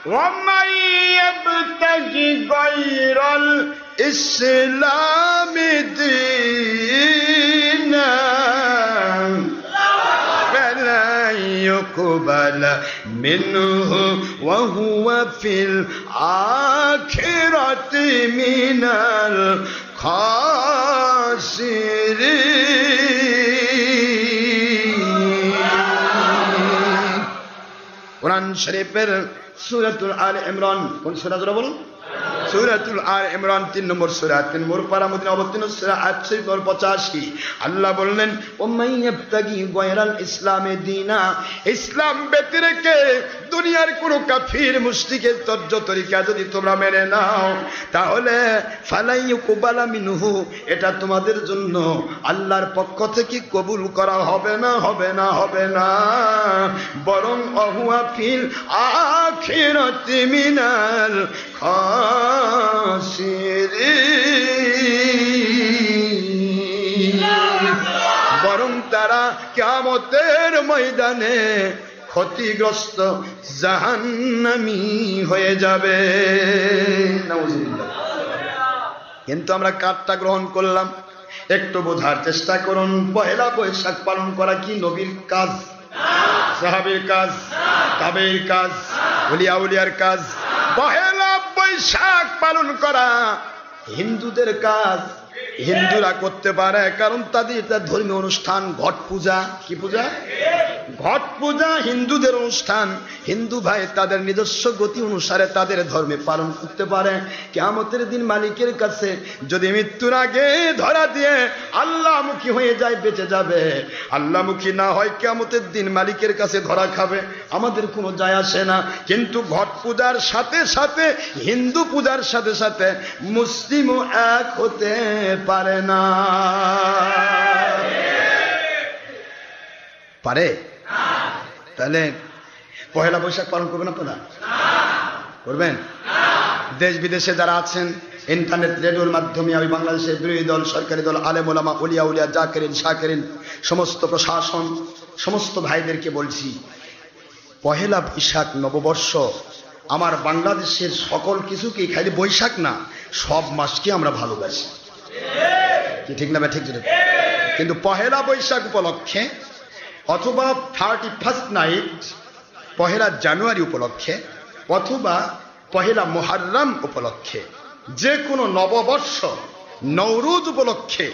ومن يبتغي غير الإسلام دينا فلن يقبل منه وهو في الآخرة من الخاسرين. কুরআন শরীফের সূরাতুল আলে ইমরান, কোন সূরা জোরে বলুন? সূরাতুল আলে ইমরান 3 নম্বর সূরা, 3 নম্বর পারা মদিনা অবতীর্ণ সূরা আয়াত 85। আল্লাহ বললেন ওমাই ইবতাগি গায়রাল ইসলামে দীনা, ইসলাম ব্যতিরেকে দুনিয়ার কোন কাফির মুশরিকের তর্জ তরিকা যদি তোমরা মেনে নাও তাহলে ফালাই ইউকবালা মিনহু, এটা তোমাদের জন্য আল্লাহর পক্ষ থেকে কবুল করা হবে না, হবে না, হবে না, বরং অহুয়া ফিল আখিরাতি মিনাল খাসিরিন, বরং তারা কিয়ামতের ময়দানে ক্ষতিগ্রস্ত জাহান্নামী হয়ে যাবে। কিন্তু আমরা কারটা গ্রহণ করলাম, একটু বোঝার চেষ্টা করুন। পহেলা বৈশাখ পালন করা কি নবীর কাজ, সাহাবীর কাজ, তাবেঈর কাজ, ওলিয়া উলিয়ার কাজ? পহেলা বৈশাখ পালন করা হিন্দুদের কাজ। হিন্দুরা করতে পারে কারণ তাদের এটা ধর্মীয় অনুষ্ঠান। ঘট পূজা, কি পূজা? ঘট পূজা হিন্দুদের অনুষ্ঠান। হিন্দু ভাই তাদের নিজস্ব গতি অনুসারে তাদের ধর্মে পালন করতে পারে। কিয়ামতের দিন মালিকের কাছে যদি মৃত্যুর আগে ধরা দিয়ে আল্লাহমুখী হয়ে যায় বেঁচে যাবে, আল্লাহমুখী না হয় কিয়ামতের দিন মালিকের কাছে ধরা খাবে, আমাদের কোনো যায় আসে না। কিন্তু ঘট পূজার সাথে সাথে হিন্দু পূজার সাথে সাথে মুসলিমও এক হতে পারে না। পারে? তাহলে পহেলা বৈশাখ পালন করবেন আপনারা? করবেন? দেশ বিদেশে যারা আছেন ইন্টারনেট রেডিওর মাধ্যমে আমি বাংলাদেশের বিরোধী দল, সরকারি দল, আলেম ওলামা, উলিয়া উলিয়া, জাকিরিন শাকিরিন, সমস্ত প্রশাসন, সমস্ত ভাইদেরকে বলছি, পহেলা বৈশাখ নববর্ষ আমার বাংলাদেশের সকল কিছুকে, খালি বৈশাখ না সব মাসকে আমরা ভালোবাসি, কি ঠিক না? ঠিক। কিন্তু পহেলা বৈশাখ উপলক্ষে অথবা 31st নাইট পহেলা জানুয়ারি উপলক্ষে অথবা পহেলা মুহররম উপলক্ষে, যে কোনো নববর্ষ নওরোজ উপলক্ষে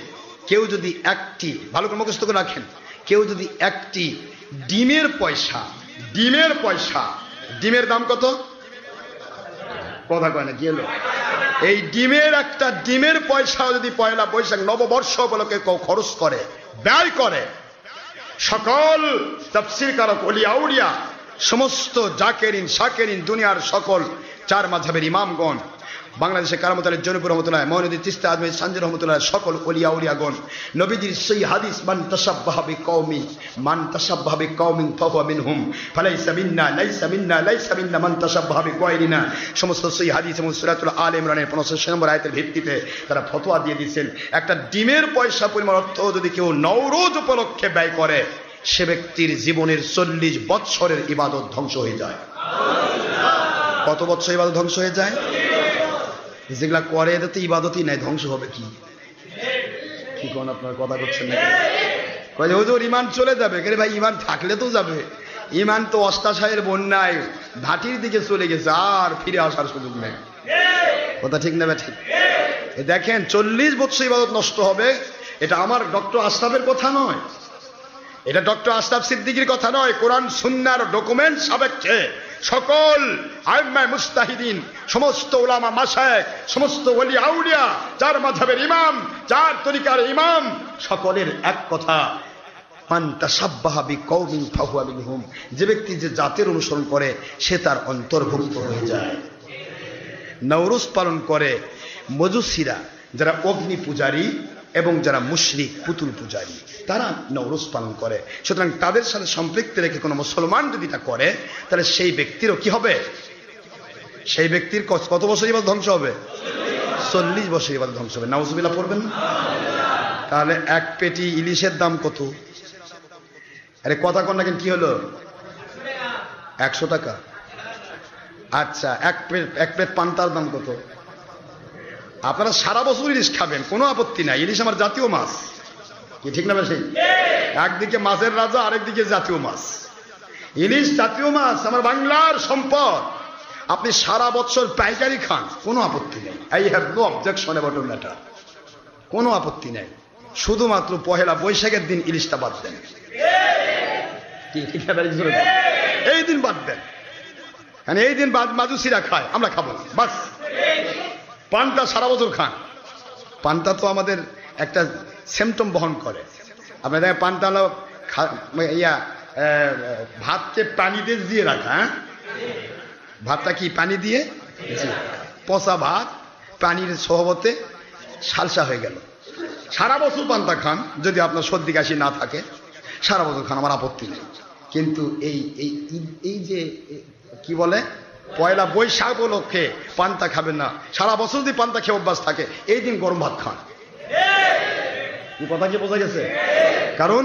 কেউ যদি একটি, ভালো করে মুখস্থ করে রাখেন, কেউ যদি একটি ডিমের পয়সা, ডিমের দাম কত? কথা কয় না, কি হলো? এই ডিমের একটা ডিমের পয়সাও যদি পয়লা বৈশাখ নববর্ষ উপলক্ষে কেউ খরচ করে, ব্যয় করে, সকল তাফসীরকারক, ওলিয়া উলিয়া, সমস্ত জাকিরিন শাকিরিন, দুনিয়ার সকল চার মাযহাবের ইমামগণ, বাংলাদেশে কারামত আলী জনপুর রহমতুল্লাহ, মঈনুদ্দিন চিশতি আজমির সানজির রহমতুল্লাহ, সকল ওলিয়া উলিয়াগণ নবীজির সেই হাদিস মান তাশাব্বাহা বিকওমিন ফাহুয়া মিনহুম ফালাইসা মিন্না লাইসা মিন্না মান তাশাব্বাহা বিগায়রিনা, সমস্ত সেই হাদিস এবং সূরাতুল আলে ইমরানের 85 নম্বর আয়াতের ভিত্তিতে তারা ফতোয়া দিয়ে দিয়েছেন, একটা ডিমের পয়সা পরিমাণ অর্থ যদি কেউ নওরোজ উপলক্ষে ব্যয় করে সে ব্যক্তির জীবনের 40 বৎসরের ইবাদত ধ্বংস হয়ে যায়। কত বৎসর ইবাদত ধ্বংস হয়ে যায়? যেগুলা করে এদের তো ইবাদতই নাই, ধ্বংস হবে কি? কি কোন আপনার কথা করছেন না? হুজুর ইমান চলে যাবে। কে ভাই, ইমান থাকলে তো যাবে। ইমান তো অষ্টাশায়ের বন্যায় ঘাটির দিকে চলে গেছে, আর ফিরে আসার সুযোগ নেই। কথা ঠিক না? ঠিক। দেখেন 40 বছর ইবাদত নষ্ট হবে, এটা আমার ডক্টর আশরাফের কথা নয়, এটা ডক্টর আশরাফ সিদ্দিকীর কথা নয়, কোরআন সুন্নাহর ডকুমেন্ট সাপেক্ষে সকল আইম্মায়ে মুজতাহিদিন, সমস্ত উলামা মাশায়েখ, সমস্ত ওলি আউলিয়া, চার মাযহাবের ইমাম, চার তরিকার ইমাম, সকলের এক কথা, মান তাশাব্বাহা বিকওমিন ফাহুয়া মিনহুম, যে ব্যক্তি যে জাতের অনুসরণ করে সে তার অন্তর্ভুক্ত হয়ে যায়। নওরোজ পালন করে মজুসিরা, যারা অগ্নি পূজারী এবং যারা মুশরিক পুতুল পূজারী, তারা নওরোজ পালন করে। সুতরাং তাদের সাথে সম্পৃক্ত রেখে কোনো মুসলমান যদি তা করে তাহলে সেই ব্যক্তিরও কি হবে? সেই ব্যক্তির কত বছর ইবাদত ধ্বংস হবে? 40 বছর ইবাদত ধ্বংস হবে। নাউজুবিল্লাহ পড়বেন না? তাহলে এক পেটি ইলিশের দাম কত? আরে কথা কন না কেন, কি হলো? 100 টাকা। আচ্ছা, এক প্লেট পান্তার দাম কত? আপনারা সারা বছর ইলিশ খাবেন, কোনো আপত্তি নাই, ইলিশ আমার জাতীয় মাছ, কি ঠিক না বেশি? একদিকে মাছের রাজা, আরেকদিকে জাতীয় মাছ। ইলিশ জাতীয় মাছ, আমার বাংলার সম্পদ। আপনি সারা বছর পাইকারি খান, কোনো আপত্তি নেই। I have no objection about matter, কোনো আপত্তি নেই। শুধুমাত্র পহেলা বৈশাখের দিন ইলিশটা বাদ দেন, এই দিন বাদ দেন, কারণ এই দিন মাজুসিরা খায়, আমরা খাবো না, বাস। পান্তা সারা বছর খান। পান্তা তো আমাদের একটা সিমটম বহন করে। আপনার দেখেন পান্তা হলো ভাতকে পানি দিয়ে রাখা, হ্যাঁ, ভাতটা কি পানি দিয়ে, পচা ভাত পানির সহবতে সালসা হয়ে গেল। সারা বছর পান্তা খান, যদি আপনার সর্দি কাশি না থাকে সারা বছর খান, আমার আপত্তি নেই। কিন্তু এই যে কি বলে পয়লা বৈশাখ উপলক্ষে পান্তা খাবেন না, সারা বছর যদি পান্তা খেয়ে অভ্যাস থাকে, এই দিন গরম ভাত খান। এই কথা কি বোঝা গেছে? কারণ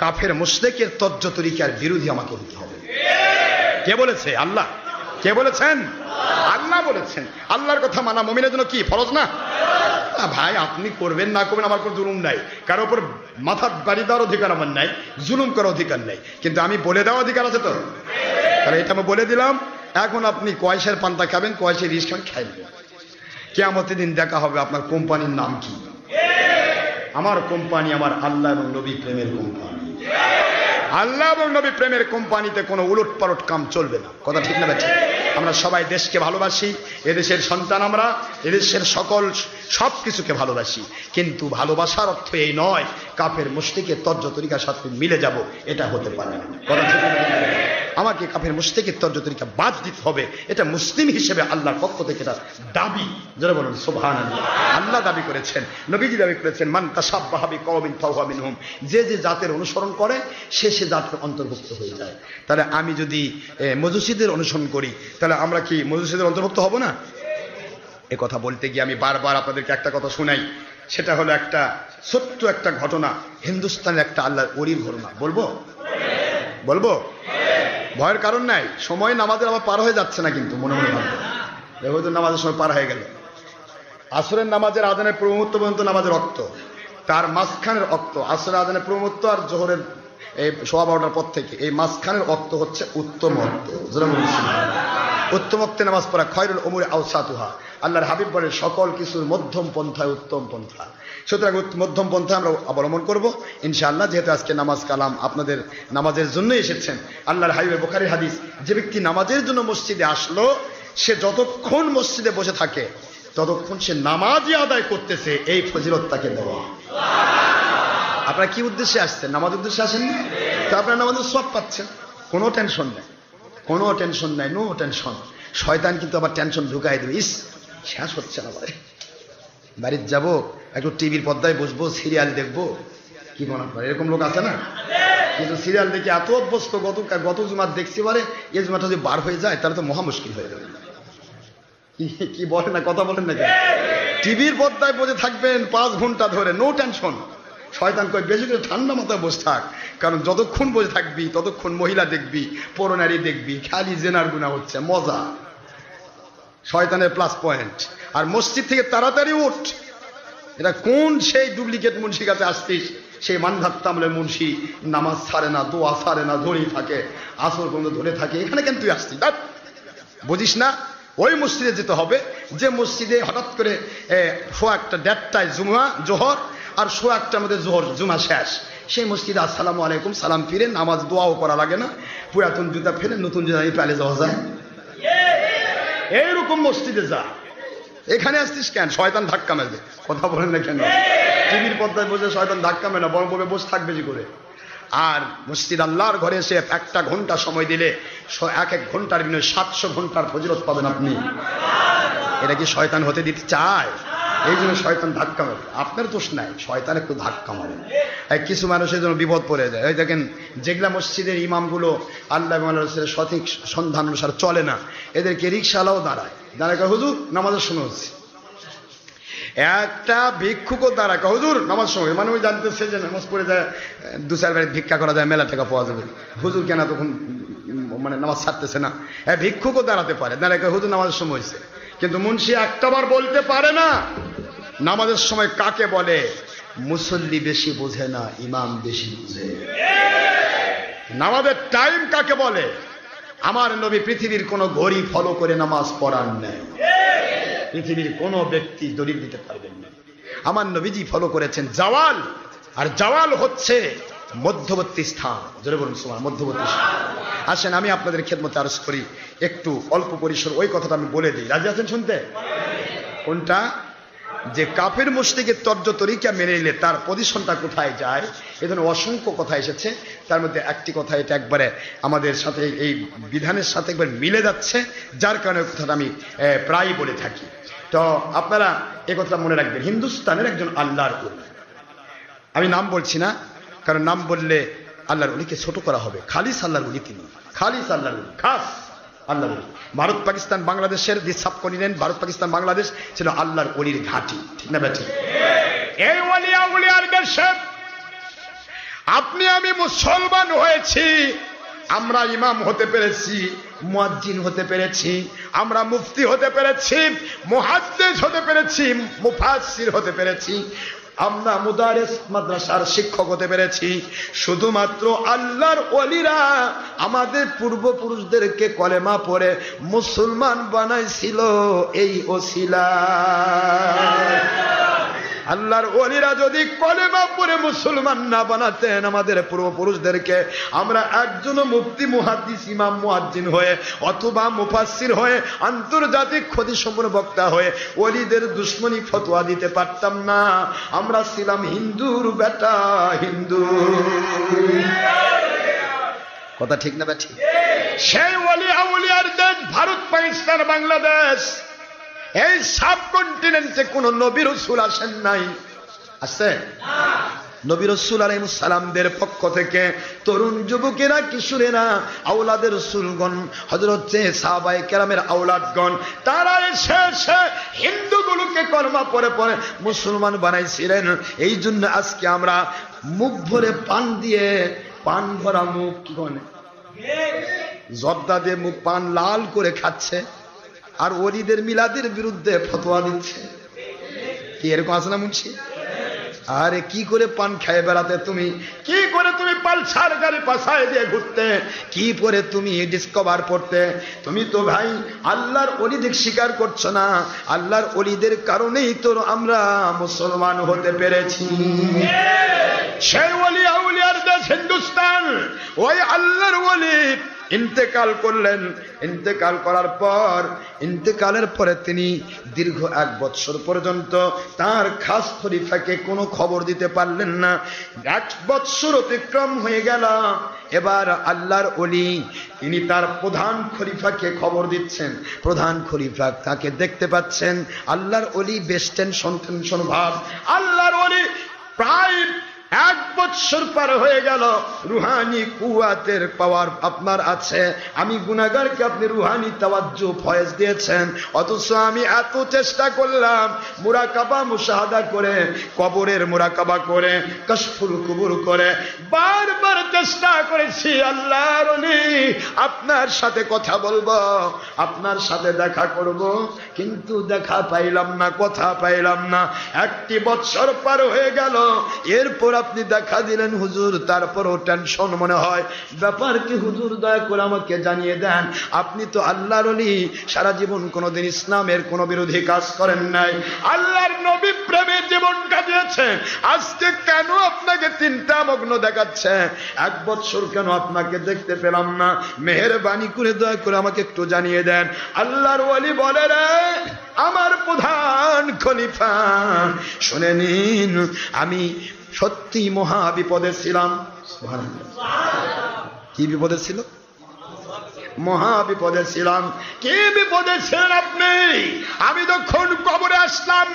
কাফের মুশরিকের তজ্জ তরিকার বিরোধী আমাকে হতে হবে। কে বলেছে? আল্লাহ। কে বলেছেন? আল্লাহ বলেছেন। আল্লাহর কথা মানা মুমিনের জন্য কি ফরজ না? ভাই আপনি করবেন না করবেন, আমার কোনো জুলুম নাই, কারোর উপর মাথা বাড়ি দেওয়ার অধিকার আমার নাই, জুলুম করার অধিকার নাই, কিন্তু আমি বলে দেওয়ার অধিকার আছে তো। তাহলে এটা আমি বলে দিলাম। এখন আপনি কয়সের পান্তা খাবেন, কয়সের ইলিশ খাবেন, খাইবেন। কিয়ামতের দিন দেখা হবে আপনার কোম্পানির নাম কি। আমার কোম্পানি আমার আল্লাহ এবং নবী প্রেমের কোম্পানি। আল্লাহ এবং নবী প্রেমের কোম্পানিতে কোনো উলট পালট কাম চলবে না। কথা ঠিক না ঠিক? আমরা সবাই দেশকে ভালোবাসি, এদেশের সন্তান আমরা, এদেশের সকল সব কিছুকে ভালোবাসি, কিন্তু ভালোবাসার অর্থ এই নয় কাফের মুশরিকের তর্জ তরিকার সাথে মিলে যাব, এটা হতে পারে না। কথা ঠিক না? আমাকে কাফের মুশরিকের তর্জ তরিকা বাদ দিতে হবে, এটা মুসলিম হিসেবে আল্লাহর পক্ষ থেকে এটা দাবি। যারা বলুন সুবহানাল্লাহ। আল্লাহ দাবি করেছেন, নবীজি দাবি করেছেন, মান তাশাব্বাহা বিকওমিন ফাহুয়া মিনহুম, যে যে জাতের অনুসরণ করে সে সে জাতের অন্তর্ভুক্ত হয়ে যায়। তাহলে আমি যদি মজুসিদের অনুসরণ করি, তাহলে আমরা কি মজুসিদের অন্তর্ভুক্ত হব না? এ কথা বলতে গিয়ে আমি বারবার আপনাদেরকে একটা কথা শোনাই। সেটা হলো একটা ছোট্ট একটা ঘটনা, হিন্দুস্তানের একটা আল্লাহর ওলির ঘটনা। বলবো? বলবো? ভয়ের কারণ নাই, সময় নামাজের আবার পার হয়ে যাচ্ছে না, কিন্তু মনে মনে ভাববে হয়তো নামাজের সময় পার হয়ে গেল। আসরের নামাজের আজানের পূর্ব মুহূর্ত পর্যন্ত নামাজের রক্ত, তার মাঝখানের রক্ত, আসরের আজানের পূর্ব মুহূর্ত আর জোহরের এই 12:15টার পর থেকে এই মাঝখানের রক্ত হচ্ছে উত্তম রক্ত। উত্তম রক্তে নামাজ পড়া খয়রুল উমুরি আওসাতুহা, আল্লাহর হাবিব বলেন সকল কিছুর মধ্যম পন্থায় উত্তম পন্থা। সুতরাং মধ্যম পন্থা আমরা অবলম্বন করব ইনশাআল্লাহ। যেহেতু আজকে নামাজ কালাম আপনাদের নামাজের জন্য এসেছেন, আল্লাহর হাবিবের বুখারীর হাদিস, যে ব্যক্তি নামাজের জন্য মসজিদে আসলো সে যতক্ষণ মসজিদে বসে থাকে ততক্ষণ সে নামাজই আদায় করতেছে, এই ফজিলত তাকে দেওয়া। আপনারা কি উদ্দেশ্যে আসছেন? নামাজ উদ্দেশ্যে আসেন না? তো আপনারা নামাজের সব পাচ্ছেন, কোনো টেনশন নেই, কোনো টেনশন নাই, নো টেনশন। শয়তান কিন্তু আবার টেনশন ঢুকাই দেবে, ইস শেষ হচ্ছে না, বাড়ির যাবো, একটু টিভির পর্দায় বসবো, সিরিয়াল দেখবো, কি মনে করে এরকম লোক আছে না? কিন্তু সিরিয়াল দেখে এত অভ্যস্ত, গত জুমার দেখছি পারে, এই জুমাটা যদি বার হয়ে যায় তাহলে তো মহা মুশকিল হয়ে যাবে। কি বলেন না, কথা বলেন না কেন? টিভির পর্দায় বসে থাকবেন 5 ঘন্টা ধরে, নো টেনশন। শয়তান কয় বেশি করে ঠান্ডা মাথায় বসে থাক, কারণ যতক্ষণ বসে থাকবি ততক্ষণ মহিলা দেখবি, পরনারী দেখবি, খালি জেনার গুনাহ হচ্ছে, মজা। শয়তানের প্লাস পয়েন্ট। আর মসজিদ থেকে তাড়াতাড়ি উঠ। এটা কোন সেই ডুপ্লিকেট মুন্সি কাছে আসছিস, সেই মানধাত তামলের মুন্সি নামাজ ছাড়ে না, দোয়া ছাড়ে না, ধরেই থাকে, আসর পর্যন্ত ধরে থাকে, এখানে কেন তুই আসছিস? বুঝিস না? ওই মসজিদে যেতে হবে যে মসজিদে হঠাৎ করে 1:30টায় জোহর আর 1:15টার মধ্যে জুমা শেষ, সেই মসজিদে আসসালামু আলাইকুম সালাম ফিরে নামাজ দোয়াও করা লাগে না, পুরাতন জুতা ফেলে নতুন জুতা পালে যাওয়া যায়। এইরকম মসজিদে যা। এখানে আসছিস কেন? শয়তান ধাক্কা মারবে। কথা বলেন না কেন? টিভির পর্দায় বসে শয়তান ধাক্কা মেরে না, বরং বসে থাক বেশি করে। আর মসজিদ আল্লাহর ঘরে এসে 1 ঘন্টা সময় দিলে 1 ঘন্টার বিনিময়ে 700 ঘন্টার ফজিলত পাবেন আপনি। এটা কি শয়তান হতে দিতে চায়? এই জন্য শয়তান ধাক্কা মারে। আপনার দোষ নাই, শয়তান একটু ধাক্কা মারে। কিছু মানুষের জন্য বিপদ পড়ে যায়। ওই দেখেন যেগুলা মসজিদের ইমামগুলো আল্লাহ রাসূলের সঠিক সন্ধান অনুসারে চলে না, এদেরকে রিকশাওয়ালাও দাঁড়ায় হুজুর নামাজের সময় হচ্ছে। একটা ভিক্ষুকও দাঁড়া হুজুর নামাজ সময় মানে ওই জানতেছে যে নামাজ পড়ে যায় 2-4 বার ভিক্ষা করা যায় মেলা টাকা পাওয়া যাবে হুজুর কেন তখন মানে নামাজ ছাড়তেছে না ভিক্ষুকও দাঁড়াতে পারে দাঁড়ায় হুজুর নামাজের সময় হয়েছে কিন্তু মুন্সি একটাবার বলতে পারে না নামাজের সময় কাকে বলে মুসল্লি বেশি বোঝে না ইমাম বেশি বোঝে নামাজের টাইম কাকে বলে আমার নবী পৃথিবীর কোন ঘড়ি ফলো করে নামাজ পড়ান নাই পৃথিবীর কোন ব্যক্তি দলিল দিতে পারবেন না আমার নবীজি ফলো করেছেন জাওয়াল আর জাওয়াল হচ্ছে মধ্যবর্তী স্থান জোরে বলুন সুবহান মধ্যবর্তী স্থান আসেন আমি আপনাদের খেদমতে আরজ করি একটু অল্প পরিসর ওই কথাটা আমি বলে দিই রাজি আছেন শুনতে কোনটা যে কাফের মুশরিকের তর্জ তরিকা মেনে নিলে তার পজিশনটা কোথায় যায় এই ধরনের অসংখ্য কথা এসেছে তার মধ্যে একটি কথা এটা একবারে আমাদের সাথে এই বিধানের সাথে একবার মিলে যাচ্ছে যার কারণে কথাটা আমি প্রায়ই বলে থাকি তো আপনারা এই কথাটা মনে রাখবেন হিন্দুস্তানের একজন আল্লাহর ওলি আমি নাম বলছি না কারণ নাম বললে আল্লাহর ওলিকে ছোট করা হবে খালিস আল্লাহর ওলি তিনি খালিস আল্লাহর ওলি খাস আল্লাহর ওলি ভারত পাকিস্তান বাংলাদেশের যে সাবকন্টিনেন্ট ভারত পাকিস্তান বাংলাদেশ ছিল আল্লাহর ওলির ঘাঁটি ঠিক না বেঠিক এই ওলি আউলিয়ার দেশে আপনি আমি মুসলমান হয়েছি আমরা ইমাম হতে পেরেছি মুয়াজ্জিন হতে পেরেছি আমরা মুফতি হতে পেরেছি মুহাদ্দিস হতে পেরেছি মুফাসসির হতে পেরেছি আমরা মুদারিস মাদ্রাসার শিক্ষক হতে পেরেছি শুধুমাত্র আল্লাহর ওলিরা আমাদের পূর্বপুরুষদেরকে কলেমা পড়ে মুসলমান বানাইছিল এই ওসিলা আল্লাহর ওলিরা যদি কলেমা পড়ে মুসলমান না বানাতেন আমাদের পূর্বপুরুষদেরকে আমরা একজনও মুফতি মুহাদ্দিস ইমাম মুয়াজ্জিন হয়ে অথবা মুফাসসির হয়ে আন্তর্জাতিক খ্যাতিসম্পন্ন বক্তা হয়ে ওলিদের দুশমনী ফতোয়া দিতে পারতাম না আমরা ছিলাম হিন্দুর বেটা হিন্দু কথা ঠিক না বেঠিক সেই ওলি আউলিয়ার দেশ ভারত পাকিস্তান বাংলাদেশ এই সাবকন্টিনেন্টে কোন নবী রাসূল আসেন নাই আছে নবী রাসূল আলাইহিস সালামদের পক্ষ থেকে তরুণ যুবকেরা কিশোরেরা আওলাদের রাসূলগণ হযরত সাহাবায়ে কেরামের আওলাদগণ তারা এসে হিন্দুগুলোকে কলমা পড়ে পড়ে মুসলমান বানাইছিলেন এই জন্য আজকে আমরা মুখ ভরে পান দিয়ে পান ভরা মুখ কি বলে জর্দা দিয়ে মুখ পান লাল করে খাচ্ছে আর ওলিদের মিলাদের বিরুদ্ধে ফতোয়া দিচ্ছে কি এরকম আছে না মুন্সি আরে কি করে পান খেয়ে বেড়াতে তুমি কি করে তুমি পালসার গাড়ি পাশায় দিয়ে ঘুরতে কি করে তুমি ডিসকভার পড়তে তুমি তো ভাই আল্লাহর ওলিদের স্বীকার করছো না আল্লাহর ওলিদের কারণেই তো আমরা মুসলমান হতে পেরেছি সেই ওলি আউলিয়ার দেশ হিন্দুস্তান ওই আল্লাহর ওলি ইন্তেকাল করলেন ইন্তেকাল করার পর ইন্তেকালের পরে তিনি দীর্ঘ 1 বছর পর্যন্ত তার খাস খলিফাকে কোনো খবর দিতে পারলেন না 1 বছর অতিক্রম হয়ে গেল এবার আল্লাহর ওলি তিনি তার প্রধান খলিফাকে খবর দিচ্ছেন প্রধান খলিফা তাকে দেখতে পাচ্ছেন আল্লাহর ওলি বেশ টেনশন ভাব আল্লাহর ওলি প্রায় 1 বছর পার হয়ে গেল রুহানি কুওয়াতের পাওয়ার আপনার আছে আমি গুনাহগারকে আপনি রুহানি তাওয়াজ্জু ফয়েজ দিয়েছেন অথচ আমি এত চেষ্টা করলাম মুরাকাবা মুশাহাদা করে কবরের মুরাকাবা করে কাশফুল কুবুর করে বারবার চেষ্টা করেছি আল্লাহর ওলি আপনার সাথে কথা বলবো আপনার সাথে দেখা করব কিন্তু দেখা পাইলাম না কথা পাইলাম না 1 বছর পার হয়ে গেল এরপর আপনি দেখা দিলেন হুজুর তারপরও টেনশন মনে হয় ব্যাপার কি হুজুর দয়া করে আমাকে জানিয়ে দেন আপনি তো আল্লাহর ওলি সারা জীবন কোনোদিন ইসলামের কোনো বিরোধী কাজ করেন নাই আল্লাহর নবী প্রেমে জীবন কাটিয়েছেন আজকে কেন আপনাকে চিন্তামগ্ন দেখাচ্ছে 1 বছর কেন আপনাকে দেখতে পেলাম না মেহেরবানি করে দয়া করে আমাকে একটু জানিয়ে দেন আল্লাহর ওলি বলে রে আমার প্রধান খলিফা শুনে নিন আমি সত্যি মহা বিপদে ছিলাম কি বিপদে ছিল মহা বিপদে ছিলাম কি বিপদে ছিলেন আপনি আমি যখন কবরে আসলাম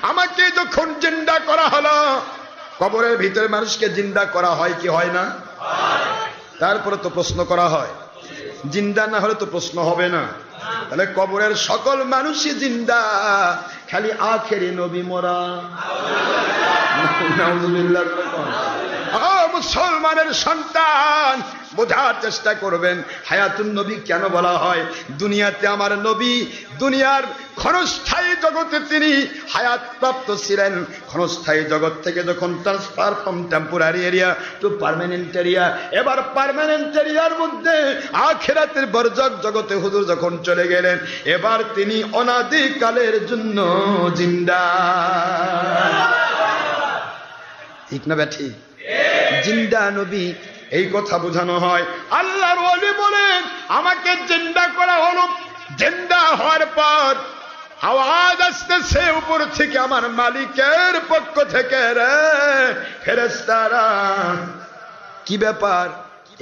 আমাকে যখন জিন্দা করা হলো কবরের ভিতরে মানুষকে জিন্দা করা হয় কি হয় না তারপরে তো প্রশ্ন করা হয় জিন্দা না হলে তো প্রশ্ন হবে না তাহলে কবরের সকল মানুষই জিন্দা, খালি আখেরি নবী মরা। নাউযুবিল্লাহ। মুসলমানের সন্তান, বোঝার চেষ্টা করবেন হায়াতুন নবী কেন বলা হয়। দুনিয়াতে আমার নবী দুনিয়ার ক্ষণস্থায়ী জগতে তিনি হায়াত প্রাপ্ত ছিলেন। ক্ষণস্থায়ী জগৎ থেকে যখন transfer from temporary area to permanent area, এবার পার্মানেন্ট এরিয়ার মধ্যে আখিরাতের বরজক জগতে হুজুর যখন চলে গেলেন, এবার তিনি অনাদিকালের জন্য জিন্দা। ঠিক না ব্যাঠি? জিন্দা নবী, এই কথা বোঝানো হয়। আল্লাহর ওলি বলেন আমাকে জিন্দা করা হলো। জিন্দা হওয়ার পর আওয়াজ আসতেছে উপর থেকে আমার মালিকের পক্ষ থেকে, রে ফেরেশতারা, কি ব্যাপার?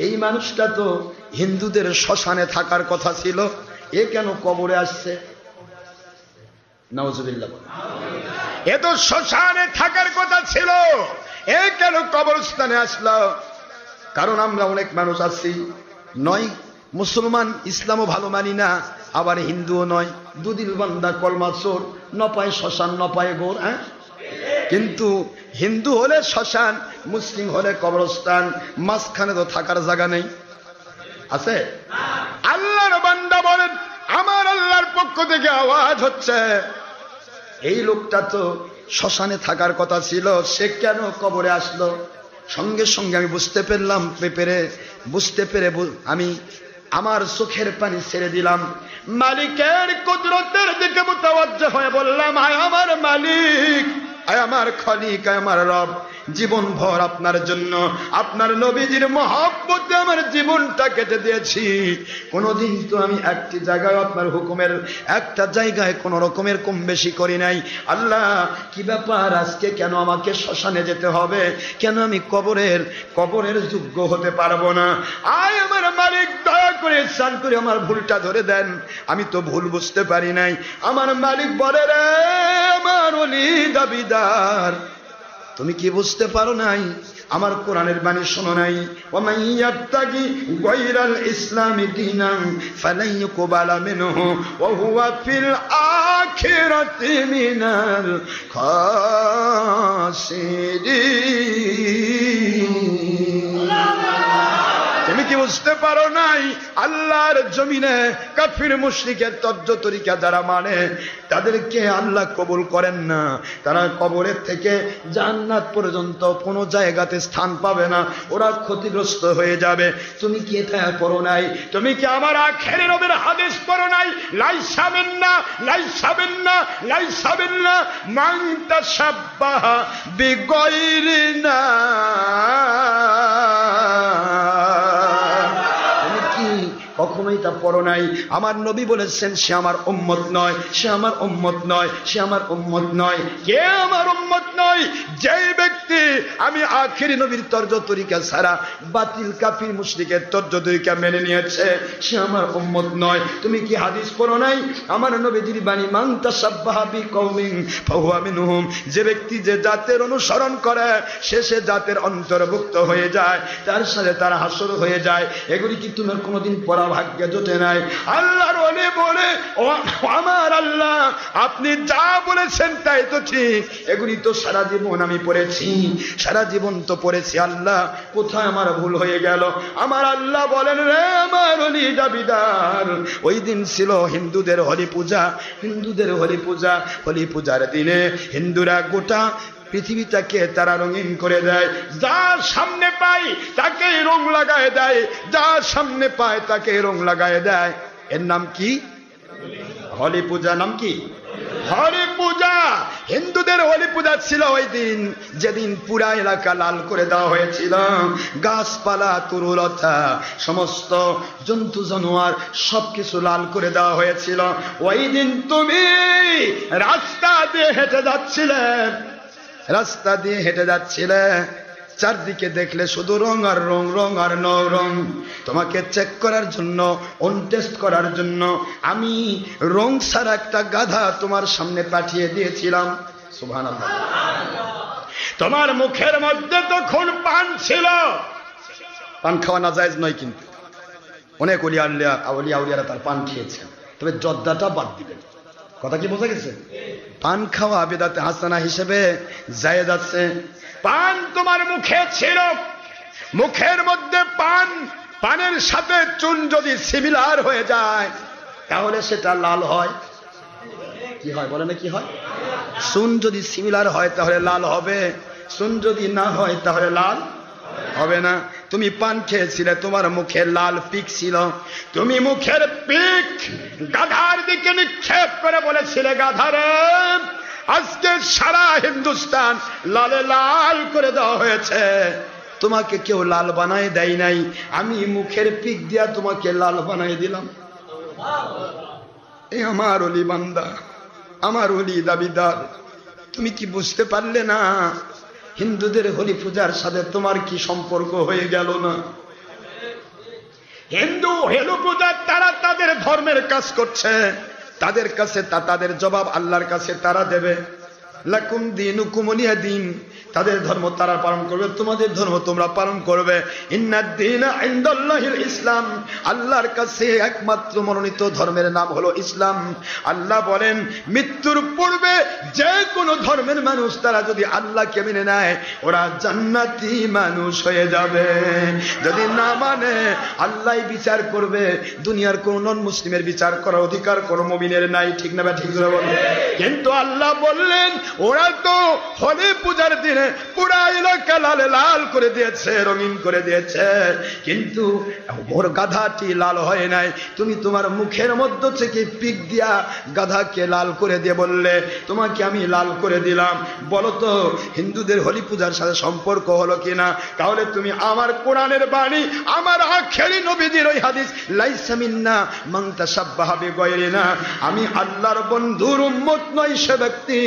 এই মানুষটা তো হিন্দুদের শ্মশানে থাকার কথা ছিল, এ কেন কবরে আসছে? নাউযুবিল্লাহ। এ তো শ্মশানে থাকার কথা ছিল, এ কেন কবরস্থানে আসলো? কারণ আমরা অনেক মানুষ আছি, নয় মুসলমান, ইসলামও ভালো মানি না, আবার হিন্দুও নয়, দুদিল বান্দা কলমা চোর, নপায় শ্মশান নপায় গোর। কিন্তু হিন্দু হলে শ্মশান, মুসলিম হলে কবরস্থান, মাঝখানে তো থাকার জায়গা নেই, আছে? আল্লাহর বান্দা বলেন আমার আল্লাহর পক্ষ থেকে আওয়াজ হচ্ছে, এই লোকটা তো শ্মশানে থাকার কথা ছিল, সে কেন কবরে আসলো? সঙ্গে সঙ্গে আমি বুঝতে পেরে আমি আমার চোখের পানি ছেড়ে দিলাম, মালিকের কুদরতের দিকে মুতাওয়াজ্জহ হয়ে বললাম, আয় আমার মালিক, আয় আমার খলিক, আয় আমার রব, জীবন ভর আপনার জন্য, আপনার নবীজির মহব্বতে আমার জীবনটা কেটে দিয়েছি। কোনদিন তো আমি একটি জায়গায় আপনার হুকুমের একটা জায়গায় কোন রকমের কম বেশি করি নাই। আল্লাহ কি ব্যাপার, আজকে কেন আমাকে শ্মশানে যেতে হবে? কেন আমি কবরের যোগ্য হতে পারবো না? আয় আমার মালিক, দয়া করে সান করে আমার ভুলটা ধরে দেন, আমি তো ভুল বুঝতে পারি নাই। আমার মালিক বলে, রে আমার ওলি দাবিদার, তুমি কি বুঝতে পারো নাই? আমার কোরআনের বাণী শোনো নাই? ওয়ামান ইয়াবতাগি গায়রাল ইসলামি দীনান ফালান ইউকবালা মিনহু ওয়া হুয়া ফিল আখিরাতি মিনাল খাসিরিন। তুমি কি বুঝতে পারো নাই? আল্লাহর জমিনে কাফির মুশরিকের তজ্জ তরিকা যারা মানে, তাদেরকে আল্লাহ কবুল করেন না। তারা কবরের থেকে জান্নাত পর্যন্ত কোনো জায়গাতে স্থান পাবে না, ওরা ক্ষতিগ্রস্ত হয়ে যাবে। তুমি কি এটা পড়ো নাই? তুমি কি আমার আখিরের নবীর হাদিস পড়ো নাই? লাইসা মিন্না লাইসা মিন্না লাইসা মিন্না মান তাশাব্বাহা বিগায়রিনা। কখনোই তা পড়ো নাই? আমার নবী বলেছেন সে আমার উম্মত নয়, সে আমার উম্মত নয়, সে আমার উম্মত নয়। কে আমার উম্মত নয়? যেই ব্যক্তি আমি আখিরি নবীর তর্জ তরিকা ছাড়া বাতিল কাফির মুশরিকের তর্জ তরিকা মেনে নিয়েছে, সে আমার উম্মত নয়। তুমি কি হাদিস পড়ো নাই? আমার নবীজির বাণী, মান তাশাব্বাহা বিকওমিন ফাহুয়া মিনহুম। যে ব্যক্তি যে জাতের অনুসরণ করে সে জাতের অন্তর্ভুক্ত হয়ে যায়, তার সাথে তার হাসর হয়ে যায়। এগুলি কি তোমার কোনোদিন পড়া ভাগ্যে জোটে নাই? আল্লাহর ওলি বলে, ও আমার আল্লাহ, আপনি যা বলেছেন তাই তো ঠিক, এগুলি তো সারা জীবন আমি পড়েছি, সারা জীবন তো পড়েছি। আল্লাহ কোথায় আমার ভুল হয়ে গেল? আমার আল্লাহ বলেন, রে আমার ওলি দাবিদার, ওই দিন ছিল হিন্দুদের হোলি পূজা। হিন্দুদের হোলি পূজা, হোলি পূজার দিনে হিন্দুরা গোটা পৃথিবীটাকে তারা রঙিন করে দেয়। যার সামনে পায় তাকেই রং লাগায় দেয়, যার সামনে পায় তাকে রং লাগায় দেয়। এর নাম কি? হোলি পূজা। নাম কি? হোলি পূজা। হিন্দুদের হোলি পূজা ছিল ওই দিন, যেদিন পুরা এলাকা লাল করে দেওয়া হয়েছিল। গাছপালা, তরুলতা, সমস্ত জন্তু জানোয়ার সবকিছু লাল করে দেওয়া হয়েছিল। ওই দিন তুমি রাস্তা দিয়ে হেঁটে যাচ্ছিলে, চারদিকে দেখলে শুধু রং আর রং, রং আর রং। তোমাকে চেক করার জন্য, টেস্ট করার জন্য আমি রং ছাড়া একটা গাধা তোমার সামনে পাঠিয়ে দিয়েছিলাম। সুবহানাল্লাহ। তোমার মুখের মধ্যে তখন পান ছিল। পান খাওয়া নাজায়েজ নয়, কিন্তু অনেক আউলিয়ারা তার পান খেয়েছেন। তবে জর্দাটা বাদ দিবেন। কথা কি বোঝা গেছে? পান খাওয়া বেদাতে হাসানা হিসেবে জায়েজ আছে। পান তোমার মুখে ছিল, মুখের মধ্যে পানের সাথে চুন যদি সিমিলার হয়ে যায় তাহলে সেটা লাল হয়। কি হয় বলে না? কি হয়? চুন যদি সিমিলার হয় তাহলে লাল হবে, চুন যদি না হয় তাহলে লাল হবে না। তুমি পান খেয়েছিলে, তোমার মুখে লাল পিক ছিল, তুমি মুখের পিক গাধার দিকে নিক্ষেপ করে বলেছিলে, গাধারে আজকে সারা হিন্দুস্তান লালে লাল করে দেওয়া হয়েছে। তোমাকে কেউ লাল বানায় দেয় নাই, আমি মুখের পিক দিয়া তোমাকে লাল বানাই দিলাম। এ আমার ওলি বান্দা, আমার ওলি দাবিদার, তুমি কি বুঝতে পারলে না হিন্দুদের হোলি পূজার সাথে তোমার কি সম্পর্ক হয়ে গেল না? হিন্দু হেলু পূজার তারা তাদের ধর্মের কাজ করছে, তাদের কাছে তাদের জবাব আল্লাহর কাছে তারা দেবে। লাকুম দীনুকুম ওয়ালিয়া দীন, তাদের ধর্ম তারা পালন করবে, তোমাদের ধর্ম তোমরা পালন করবে। ইন্নাদ দীনা ইনদাল্লাহিল ইসলাম, আল্লাহর কাছে একমাত্র মনোনীত ধর্মের নাম হলো ইসলাম। আল্লাহ বলেন মৃত্যুর পূর্বে যে কোনো ধর্মের মানুষ তারা যদি আল্লাহকে মেনে নেয় ওরা জান্নাতি মানুষ হয়ে যাবে। যদি না মানে আল্লাহই বিচার করবে, দুনিয়ার কোন নন মুসলিমের বিচার করার অধিকার কোন মুমিনের নাই। ঠিক না? ঠিক করে বলুন। কিন্তু আল্লাহ বললেন ওরা তো হোলি পূজার দিনে পুরা এলাকা লালে লাল করে দিয়েছে, রঙিন করে দিয়েছে, কিন্তু ওর গাধাটি লাল হয় নাই। তুমি তোমার মুখের মধ্য থেকে পিক দিয়া গাধাকে লাল করে দিয়ে বললে তোমাকে আমি লাল করে দিলাম। বলো তো হিন্দুদের হোলি পূজার সাথে সম্পর্ক হলো কিনা? তাহলে তুমি আমার কোরআনের বাণী, আমার আখেরি নবীজির ওই হাদিস লাইসা মিন্না মান তাশাব্বাহা বিগায়রিনা, আমি আল্লাহর বন্ধুর উম্মত নই সে ব্যক্তি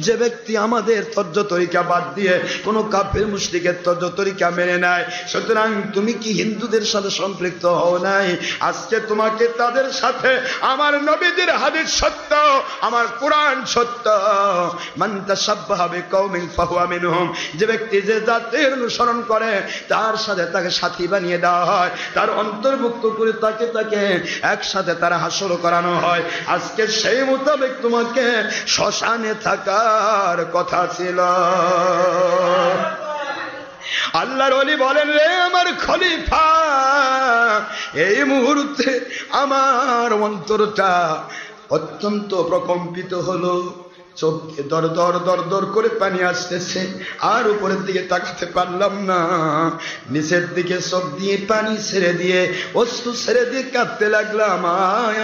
যে ব্যক্তি আমাদের তর্জ তরিকা বাদ দিয়ে কোন কাফের মুশরিকের তর্জ তরিকা মেনে নেয়। সুতরাং তুমি কি হিন্দুদের সাথে সম্পৃক্ত হও নাই? আজকে তোমাকে তাদের সাথে আমার নবীজির হাদিস সত্য, আমার কোরআন সত্য। মান তাশাব্বাহা বিকাওমিন ফাহুয়া মিনহুম, যে ব্যক্তি যে জাতির অনুসরণ করে তার সাথে তাকে সাথী বানিয়ে দেওয়া হয়, তার অন্তর্ভুক্ত করে তাকে একসাথে তারা হাসর করানো হয়। আজকে সেই মোতাবেক তোমাকে শ্মশানে থাকার কথা ছিল। আল্লাহর ওলি বলেন রে আমার খলিফা, এই মুহূর্তে আমার অন্তরটা অত্যন্ত প্রকম্পিত হলো, চোখে দর দর দর দর করে পানি আসতেছে, আর উপরের দিকে তাকাতে পারলাম না, নিচের দিকে চোখ দিয়ে পানি ছেড়ে দিয়ে অশ্রু ছেড়ে দিয়ে কাঁদতে লাগলাম।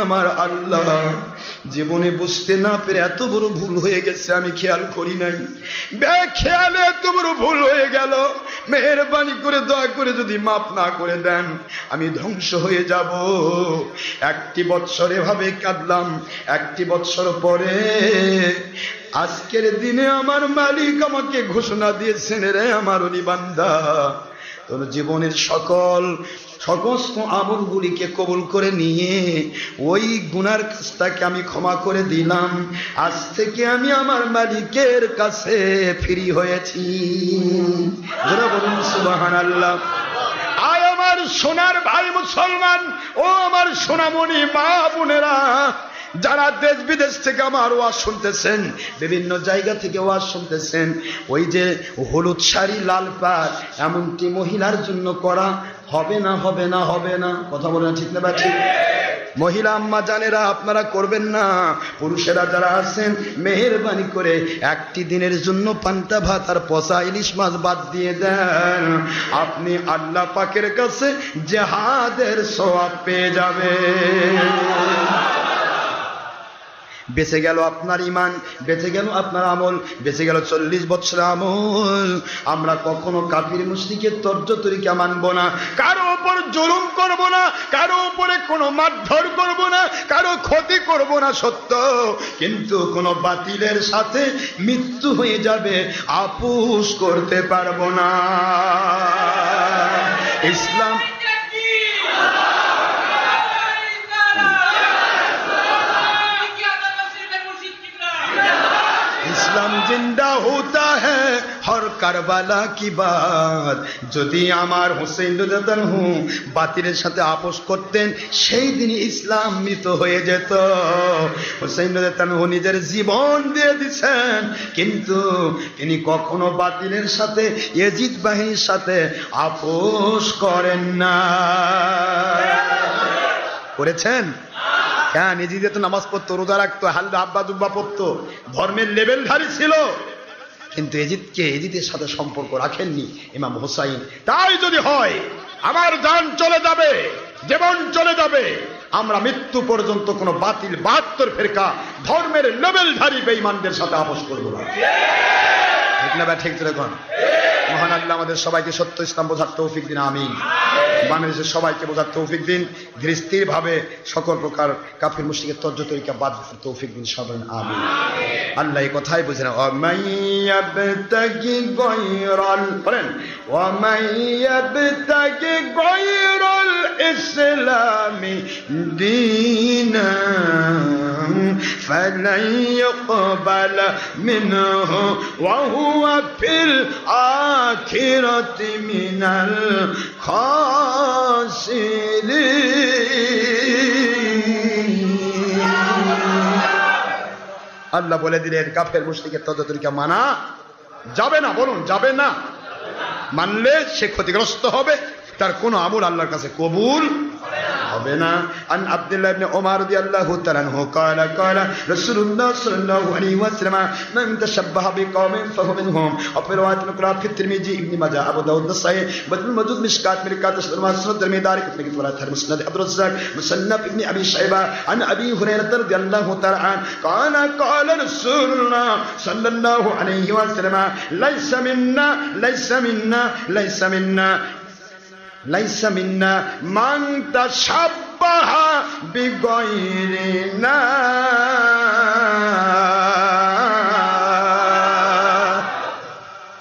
আমার আল্লাহ, জীবনে বুঝতে না পেরে এত বড় ভুল হয়ে গেছে, আমি খেয়াল করি নাই, বেখেয়ালে এত বড় ভুল হয়ে গেল, মেহেরবানি করে দয়া করে যদি মাফ না করে দেন আমি ধ্বংস হয়ে যাব। একটি বৎসর এভাবে কাঁদলাম। একটি বৎসর পরে আজকের দিনে আমার মালিক আমাকে ঘোষণা দিয়েছেন, রে আমার ওলি বান্দা, তোর জীবনের সমস্ত আমলগুলিকে কবুল করে নিয়ে ওই গুনার কাজটাকে আমি ক্ষমা করে দিলাম। আজ থেকে আমি আমার মালিকের কাছে ফ্রি হয়েছি। যারা বলুন সুবহানাল্লাহ। আয় আমার সোনার ভাই মুসলমান, ও আমার সোনামণি মা বোনেরা, যারা দেশ বিদেশ থেকে আমার ওয়াজ শুনতেছেন, বিভিন্ন জায়গা থেকে ওয়াজ শুনতেছেন, ওই যে হলুদ শাড়ি লাল পাড় এমনটি মহিলার জন্য করা হবে না, হবে না, হবে না। কথা বলে না? ঠিক না? ঠিক। মহিলা আম্মা জানেরা আপনারা করবেন না। পুরুষেরা যারা আছেন মেহেরবানি করে একটি দিনের জন্য পান্তা ভাত আর পচা ইলিশ মাছ বাদ দিয়ে দেন, আপনি আল্লাহ পাকের কাছে জিহাদের সওয়াব পেয়ে যাবেন। বেঁচে গেল আপনার ইমান, বেঁচে গেল আপনার আমল, বেঁচে গেল 40 বছর আমল। আমরা কখনো কাফির মুশরিকের তর্জ তরিকা মানব না, কারো উপর জুলুম করব না, কারো উপরে কোনো মারধর করব না, কারো ক্ষতি করব না সত্য, কিন্তু কোনো বাতিলের সাথে মৃত্যু হয়ে যাবে আপোষ করতে পারব না। ইসলাম इस्लाम जिंदा होता है हर কারবালা কি বাত, যদি আমার হুসাইন রাদিয়াল্লাহু বাতিলের সাথে আপোষ করতেন সেই দিন ইসলাম মৃত হয়ে যেত। হুসাইন রাদিয়াল্লাহু নিজের জীবন দিয়ে দিয়েছেন, কিন্তু তিনি কখনো বাতিলের সাথে ইয়াজিদ বাহিনীর সাথে আপোষ করেন না। করেছেন? হ্যাঁ, নিজেদের তো নামাজ পড়তো, রোজা রাখতো, হালদা আব্বা দুব্বা পড়তো, ধর্মের লেভেলধারী ছিল, কিন্তু এজিদের সাথে সম্পর্ক রাখেননি ইমাম হুসাইন। তাই যদি হয় আমার জান চলে যাবে, জীবন চলে যাবে, আমরা মৃত্যু পর্যন্ত কোনো বাতিল 72 ফিরকা ধর্মের লেভেলধারী বেঈমানদের সাথে আপোষ করব না। ঠিক না? ঠিক যখন মহান আল্লাহ আমাদের সবাইকে সত্য ইসলাম বোঝার তৌফিক দিন, আমিন। বাংলাদেশের সবাইকে বোঝার তৌফিক দিন, ধীরস্থির ভাবে সকল প্রকার কাফির মুশরিকের তর্জ তরিকা বাদ তৌফিক দিন, সবাই আমিন। আল্লাহ এই কথাই বুঝেন, ওয়ামাইয়াবতাগি গায়রাল, বলেন ওয়ামাইয়াবতাগি গায়রাল ইসলামি দীনান ফালান ইয়াকবালা মিনহু ওয়া হুয়া ফিল আখিরাতি মিনাল খাসিরিন। আল্লাহ বলে দিলেন কাফের মুশরিকের তর্জ তরিকা মানা যাবে না। বলুন যাবে না। মানলে সে ক্ষতিগ্রস্ত হবে, তার কোন আমল আল্লাহর কাছে কবুল হবে না। আন আব্দুল্লাহ ইবনে ওমর রাদিয়াল্লাহু তাআলা আনহু قال قال رسول الله صلى الله عليه وسلم من تشبه بقوم فهو منهم। وفي روايه اخرى في الترمذي ابن ماجه ابو داود النسائي بدل موجود مشكات مرقات مسند الترمذي دار في روايه مسند عبد الرزاق مصنف ابن ابي شيبه عن ابي هريره رضي الله تعالى عنه قال قال رسول الله صلى الله عليه وسلم ليس منا ليس منا ليس منا ليس منا من تشبه بغيرنا।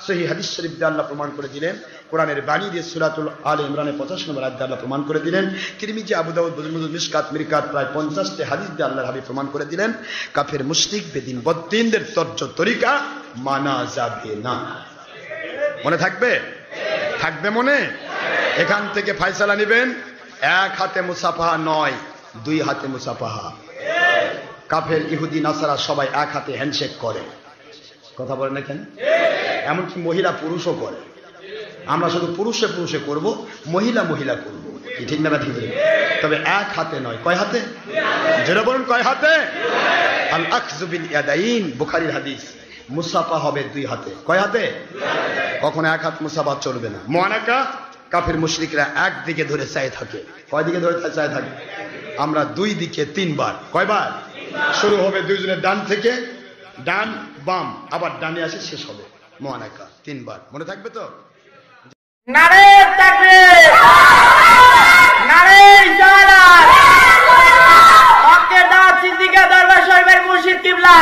সহিহ হাদিস শরীফ দিয়ে আল্লাহ প্রমাণ করে দিলেন, কোরআনের বাণী দিয়ে সূরাতুল আলে ইমরানের 85 নম্বর আয়াতে আল্লাহ প্রমাণ করে দিলেন, তিরমিজি আবু দাউদ বুজুল মিশকাত মিরকাত প্রায় 50টি হাদিস দিয়ে আল্লাহর হাবিব প্রমাণ করে দিলেন কাফের মুশরিক বেদিন বদ্দিনদের তর্জ তরিকা মানা যাবে না। মনে থাকবে? থাকবে মনে? এখান থেকে ফয়সালা নেবেন, এক হাতে মুসাফাহা নয়, 2 হাতে মুসাফাহা। কাফের ইহুদি নাসারা সবাই এক হাতে হ্যান্ডশেক করে, কথা বলেন না কেন? এমনকি মহিলা পুরুষও করে। আমরা শুধু পুরুষে পুরুষে করব, মহিলা মহিলা করব, ঠিক না? ঠিক। তবে এক হাতে নয়, কয় হাতে? যেটা বলুন কয় হাতে? আল আখযু বিল ইয়াদাইন, বুখারীর হাদিস। মুসাফা হবে 2 হাতে। কয় হাতে? কখনো এক হাত মুসাফা চলবে না। মুআনাকা কাফের মুশরিকরা একদিকে ধরে চায় থাকে। কয় দিকে ধরে চায় থাকে? আমরা 2 দিকে 3 বার। কয়বার? শুরু হবে 2 জনের ডান থেকে, ডান বাম, আবার ডানে আসে শেষ হবে। মুআনাকা 3 বার। মনে থাকবে তো? নারে তাকবীর, নারে জালাল, হকের দাওয়াত সিদ্দিকা দরবার শরীফের মুর্শিদ কিবলা।